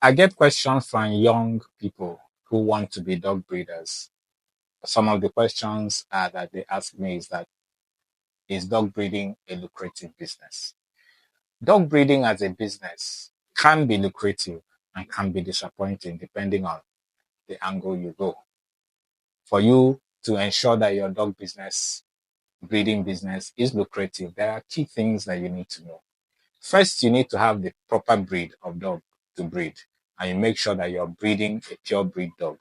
I get questions from young people who want to be dog breeders. Some of the questions that they ask me is that, is dog breeding a lucrative business? Dog breeding as a business can be lucrative and can be disappointing depending on the angle you go. For you to ensure that your dog business, breeding business is lucrative, there are key things that you need to know. First, you need to have the proper breed of dog to breed, and you make sure that you're breeding a pure breed dog.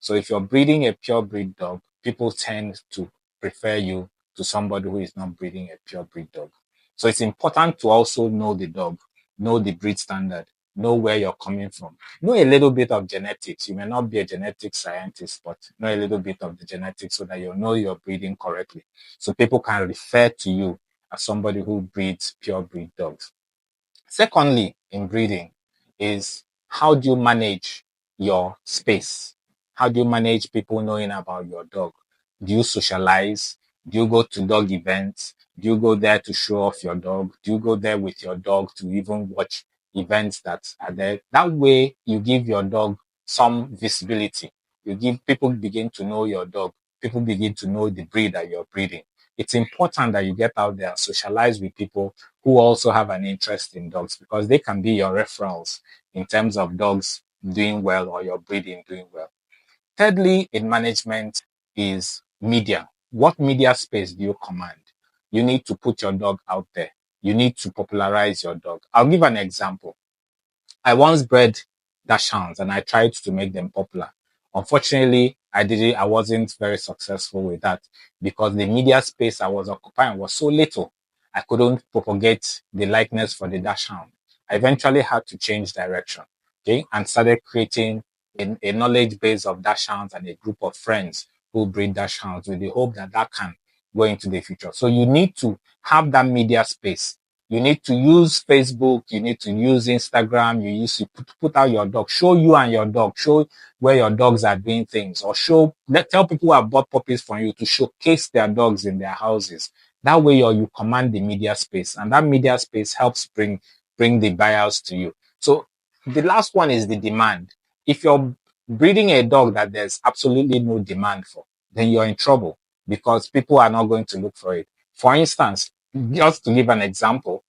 So if you're breeding a pure breed dog, people tend to prefer you to somebody who is not breeding a pure breed dog. So it's important to also know the dog, know the breed standard, know where you're coming from, know a little bit of genetics. You may not be a genetic scientist, but know a little bit of the genetics so that you know you're breeding correctly. So people can refer to you as somebody who breeds pure breed dogs. Secondly, in breeding is, how do you manage your space? How do you manage people knowing about your dog? Do you socialize? Do you go to dog events? Do you go there to show off your dog? Do you go there with your dog to even watch events that are there? That way, you give your dog some visibility. You give people begin to know your dog. People begin to know the breed that you're breeding. It's important that you get out there and socialize with people who also have an interest in dogs, because they can be your referrals in terms of dogs doing well or your breeding doing well. Thirdly, in management is media. What media space do you command? You need to put your dog out there. You need to popularize your dog. I'll give an example. I once bred Dachshunds and I tried to make them popular. Unfortunately, I wasn't very successful with that because the media space I was occupying was so little. I couldn't propagate the likeness for the Dachshund. I eventually had to change direction, okay, and started creating a knowledge base of Dachshunds and a group of friends who breed Dachshunds with the hope that that can go into the future. So you need to have that media space. You need to use Facebook. You need to use Instagram. You use to put out your dog. Show you and your dog. Show where your dogs are doing things, or tell people who have bought puppies from you to showcase their dogs in their houses. That way, you command the media space, and that media space helps bring the buyers to you. So the last one is the demand. If you're breeding a dog that there's absolutely no demand for, then you're in trouble because people are not going to look for it. For instance, just to give an example,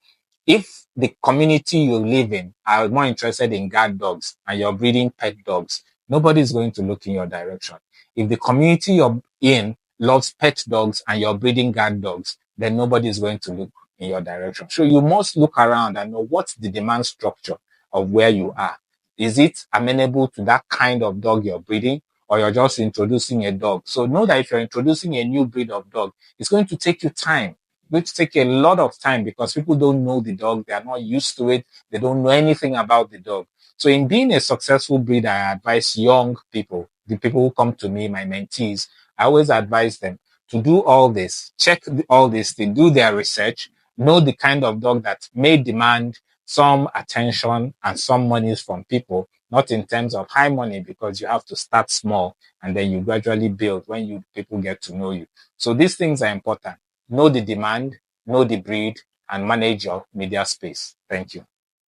if the community you live in are more interested in guard dogs and you're breeding pet dogs, nobody's going to look in your direction. If the community you're in loves pet dogs and you're breeding guard dogs, then nobody's going to look in your direction. So you must look around and know what's the demand structure of where you are. Is it amenable to that kind of dog you're breeding, or you're just introducing a dog? So know that if you're introducing a new breed of dog, it's going to take you time. It's going to take a lot of time because people don't know the dog. They are not used to it. They don't know anything about the dog. So in being a successful breeder, I advise young people, the people who come to me, my mentees, I always advise them to do all this, check all this, they do their research, know the kind of dog that may demand some attention and some monies from people, not in terms of high money, because you have to start small and then you gradually build when people get to know you. So these things are important. Know the demand, know the breed, and manage your media space. Thank you.